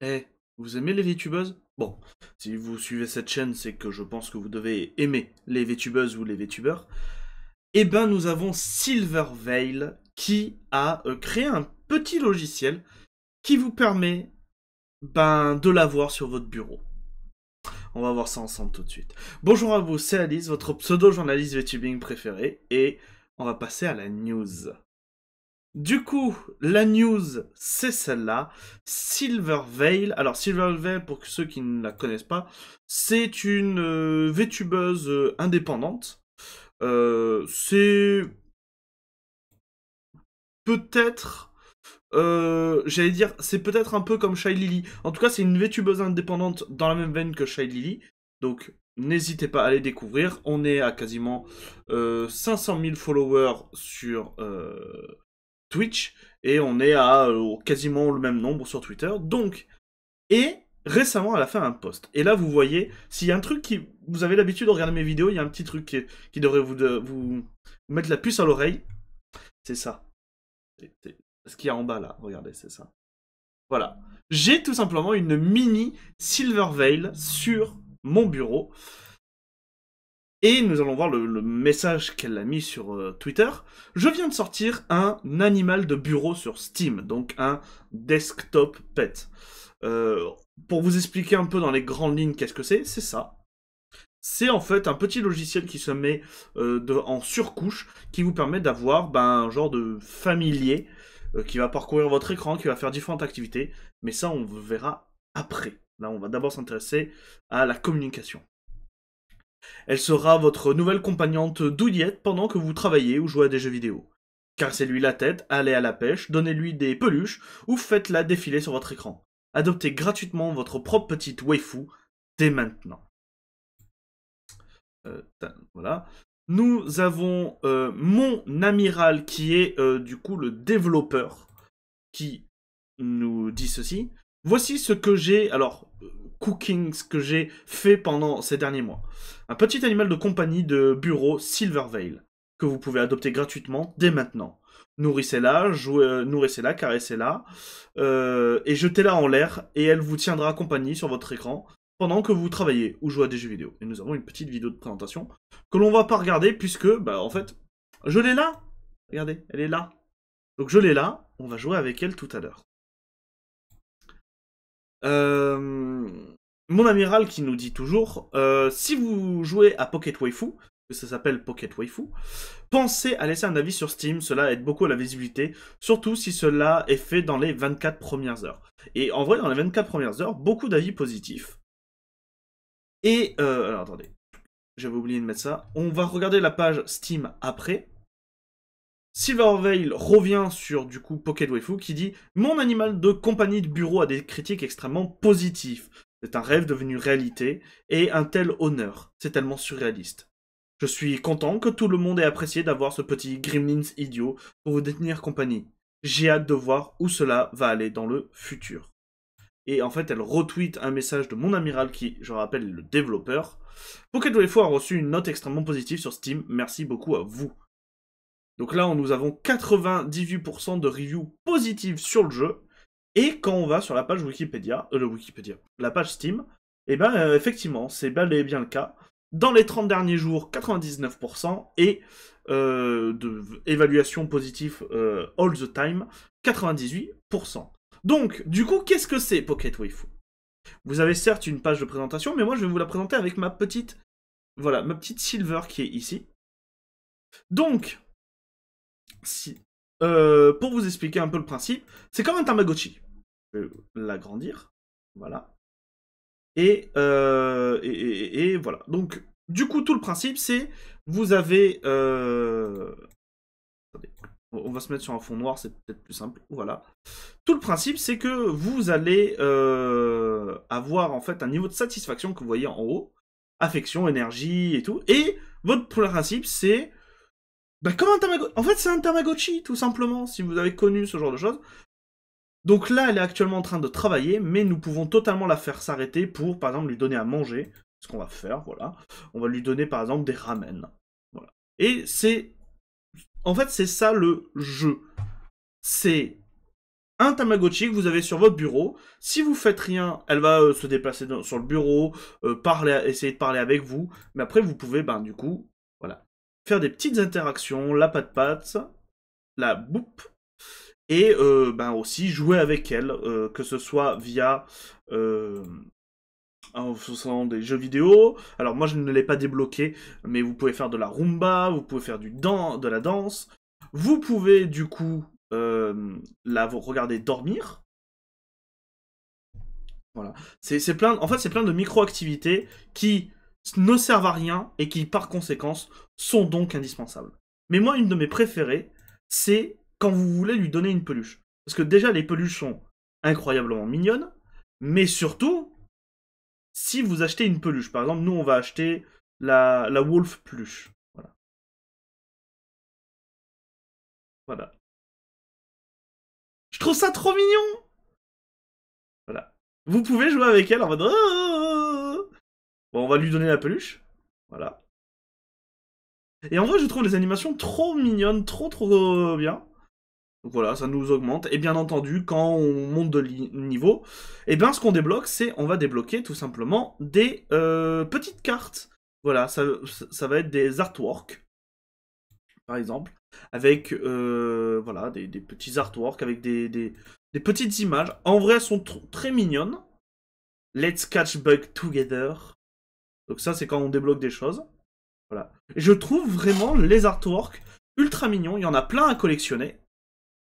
Eh, vous aimez les VTubers? Bon, si vous suivez cette chaîne, c'est que je pense que vous devez aimer les VTubers ou les VTubers. Eh ben, nous avons Silverveil qui a créé un petit logiciel qui vous permet de l'avoir sur votre bureau. On va voir ça ensemble tout de suite. Bonjour à vous, c'est Alice, votre pseudo-journaliste VTubing préféré, et on va passer à la news. Du coup, la news, c'est celle-là. Silverveil. Alors, Silverveil, pour ceux qui ne la connaissent pas, c'est une VTubeuse indépendante. C'est peut-être... j'allais dire, c'est peut-être un peu comme Shy Lily. En tout cas, c'est une VTubeuse indépendante dans la même veine que Shy Lily. Donc, n'hésitez pas à les découvrir. On est à quasiment 500 000 followers sur Twitch, et on est à quasiment le même nombre sur Twitter. Donc, et récemment, elle a fait un post. Et là, vous voyez, s'il y a un truc qui... Vous avez l'habitude de regarder mes vidéos, il y a un petit truc qui devrait vous mettre la puce à l'oreille. C'est ça. C'est ce qu'il y a en bas, là. Regardez, c'est ça. Voilà. J'ai tout simplement une mini Silverveil sur mon bureau. Et nous allons voir le message qu'elle a mis sur Twitter. Je viens de sortir un animal de bureau sur Steam, donc un desktop pet. Pour vous expliquer un peu dans les grandes lignes qu'est-ce que c'est ça. C'est en fait un petit logiciel qui se met en surcouche, qui vous permet d'avoir un genre de familier qui va parcourir votre écran, qui va faire différentes activités. Mais ça, on verra après. Là, on va d'abord s'intéresser à la communication. Elle sera votre nouvelle compagnante douillette pendant que vous travaillez ou jouez à des jeux vidéo. Caressez-lui la tête, allez à la pêche, donnez-lui des peluches ou faites-la défiler sur votre écran. Adoptez gratuitement votre propre petite waifu dès maintenant. Voilà. Nous avons mon amiral qui est du coup le développeur qui nous dit ceci. Voici ce que j'ai, cooking, ce que j'ai fait pendant ces derniers mois. Un petit animal de compagnie de bureau Silverveil, que vous pouvez adopter gratuitement dès maintenant. Nourrissez-la, nourrissez-la, caressez-la, et jetez-la en l'air, et elle vous tiendra compagnie sur votre écran pendant que vous travaillez ou jouez à des jeux vidéo. Et nous avons une petite vidéo de présentation que l'on va pas regarder puisque, en fait, je l'ai là. Regardez, elle est là. Donc je l'ai là, on va jouer avec elle tout à l'heure. Mon amiral qui nous dit toujours, si vous jouez à Pocket Waifu, que ça s'appelle Pocket Waifu, pensez à laisser un avis sur Steam, cela aide beaucoup à la visibilité, surtout si cela est fait dans les 24 premières heures. Et en vrai, dans les 24 premières heures, beaucoup d'avis positifs. Et, alors attendez, j'avais oublié de mettre ça. On va regarder la page Steam après. Silverveil revient sur du coup Pocket Waifu qui dit « Mon animal de compagnie de bureau a des critiques extrêmement positifs. C'est un rêve devenu réalité et un tel honneur. C'est tellement surréaliste. Je suis content que tout le monde ait apprécié d'avoir ce petit gremlins idiot pour vous détenir compagnie. J'ai hâte de voir où cela va aller dans le futur. » Et en fait, elle retweet un message de mon amiral qui, je rappelle, est le développeur. Pocket Waifu a reçu une note extrêmement positive sur Steam. Merci beaucoup à vous. Donc là, nous avons 98% de reviews positives sur le jeu. Et quand on va sur la page Wikipédia, la page Steam, effectivement, c'est bel et bien le cas. Dans les 30 derniers jours, 99%, et de évaluation positive all the time, 98%. Donc, du coup, qu'est-ce que c'est Pocket Waifu? Vous avez certes une page de présentation, mais moi je vais vous la présenter avec ma petite Silver qui est ici. Donc, pour vous expliquer un peu le principe, c'est comme un Tamagotchi. Je vais l'agrandir, voilà. Et voilà. Donc, du coup, tout le principe, c'est vous avez... Attendez, on va se mettre sur un fond noir, c'est peut-être plus simple. Voilà. Tout le principe, c'est que vous allez avoir en fait un niveau de satisfaction que vous voyez en haut, affection, énergie et tout. Et votre principe, c'est comme un Tamagotchi. En fait, c'est un Tamagotchi, tout simplement, si vous avez connu ce genre de choses. Donc là, elle est actuellement en train de travailler, mais nous pouvons totalement la faire s'arrêter pour, par exemple, lui donner à manger. Ce qu'on va faire, voilà. On va lui donner, par exemple, des ramen. Voilà. Et c'est... En fait, c'est ça le jeu. C'est un Tamagotchi que vous avez sur votre bureau. Si vous faites rien, elle va se déplacer sur le bureau, essayer de parler avec vous. Mais après, vous pouvez, ben, du coup, voilà, faire des petites interactions, la patte-patte, la boupe, et ben, aussi jouer avec elle, que ce soit via... en faisant des jeux vidéo. Alors moi je ne l'ai pas débloqué, mais vous pouvez faire de la rumba, vous pouvez faire de la danse. Vous pouvez du coup la regarder dormir. Voilà. C'est plein, en fait c'est plein de micro-activités qui ne servent à rien et qui par conséquence sont donc indispensables. Mais moi une de mes préférées, c'est quand vous voulez lui donner une peluche. Parce que déjà les peluches sont incroyablement mignonnes, mais surtout si vous achetez une peluche, par exemple, nous on va acheter la Wolf Pluche. Voilà. Voilà. Je trouve ça trop mignon. Voilà. Vous pouvez jouer avec elle en mode... Bon, on va lui donner la peluche. Voilà. Et en vrai, je trouve les animations trop mignonnes, trop bien. Donc voilà, ça nous augmente. Et bien entendu, quand on monte de niveau, et bien ce qu'on débloque, c'est on va débloquer tout simplement des petites cartes. Voilà, ça va être des artworks, par exemple, avec voilà, des petits artworks, avec des petites images. En vrai, elles sont très mignonnes. Let's catch bug together. Donc ça, c'est quand on débloque des choses. Voilà. Et je trouve vraiment les artworks ultra mignons. Il y en a plein à collectionner.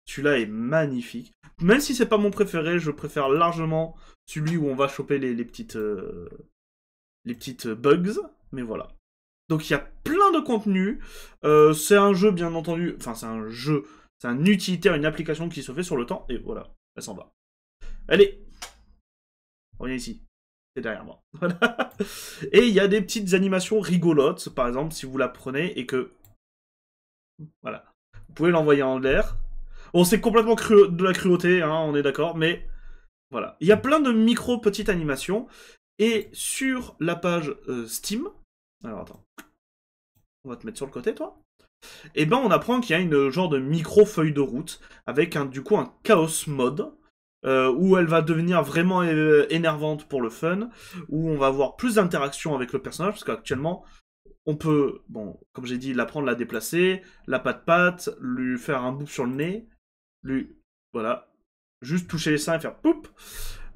Celui-là est magnifique. Même si c'est pas mon préféré, je préfère largement celui où on va choper les petites bugs. Mais voilà. Donc il y a plein de contenu. C'est un jeu, bien entendu. Enfin, c'est un jeu. C'est un utilitaire, une application qui se fait sur le temps. Et voilà, elle s'en va. Allez, reviens ici. C'est derrière moi. Voilà. Et il y a des petites animations rigolotes. Par exemple, si vous la prenez et que... Voilà. Vous pouvez l'envoyer en l'air. Bon, c'est complètement de la cruauté, hein, on est d'accord, mais... Voilà. Il y a plein de petites animations. Et sur la page Steam... Alors, attends. On va te mettre sur le côté, toi. Et ben, on apprend qu'il y a une genre de micro-feuille de route, avec du coup un chaos mode, où elle va devenir vraiment énervante pour le fun, où on va avoir plus d'interaction avec le personnage, parce qu'actuellement, on peut, bon, comme j'ai dit, l'apprendre, la déplacer, la patte-patte, lui faire un bout sur le nez, lui, voilà, juste toucher les seins et faire poup.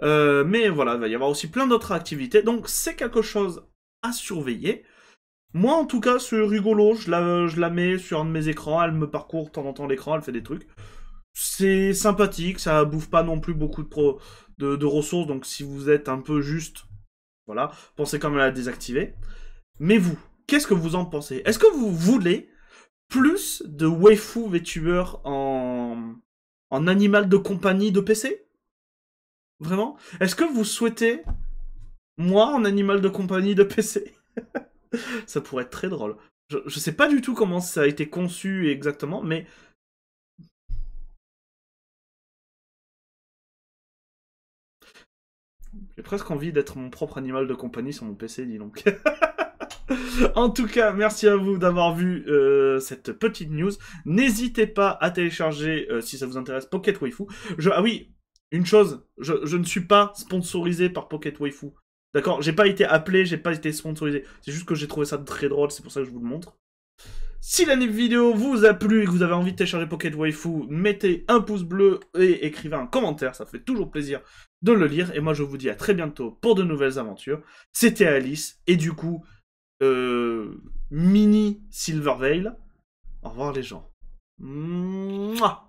Mais voilà, il va y avoir aussi plein d'autres activités, donc c'est quelque chose à surveiller. Moi, en tout cas, c'est rigolo, je la mets sur un de mes écrans, elle me parcourt de temps en temps l'écran, elle fait des trucs. C'est sympathique, ça bouffe pas non plus beaucoup de ressources, donc si vous êtes un peu juste, voilà, pensez quand même à la désactiver. Mais vous, qu'est-ce que vous en pensez? Est-ce que vous voulez plus de waifu VTuber en animal de compagnie de PC? Vraiment? Est-ce que vous souhaitez moi en animal de compagnie de PC? Ça pourrait être très drôle. Je sais pas du tout comment ça a été conçu exactement, mais... J'ai presque envie d'être mon propre animal de compagnie sur mon PC, dis donc. En tout cas, merci à vous d'avoir vu cette petite news. N'hésitez pas à télécharger, si ça vous intéresse, Pocket Waifu. Ah oui, une chose, je ne suis pas sponsorisé par Pocket Waifu. D'accord? J'ai pas été appelé, j'ai pas été sponsorisé. C'est juste que j'ai trouvé ça très drôle, c'est pour ça que je vous le montre. Si la vidéo vous a plu et que vous avez envie de télécharger Pocket Waifu, mettez un pouce bleu et écrivez un commentaire, ça fait toujours plaisir de le lire. Et moi je vous dis à très bientôt pour de nouvelles aventures. C'était Alice, et du coup, mini Silverveil. Au revoir les gens. Mouah.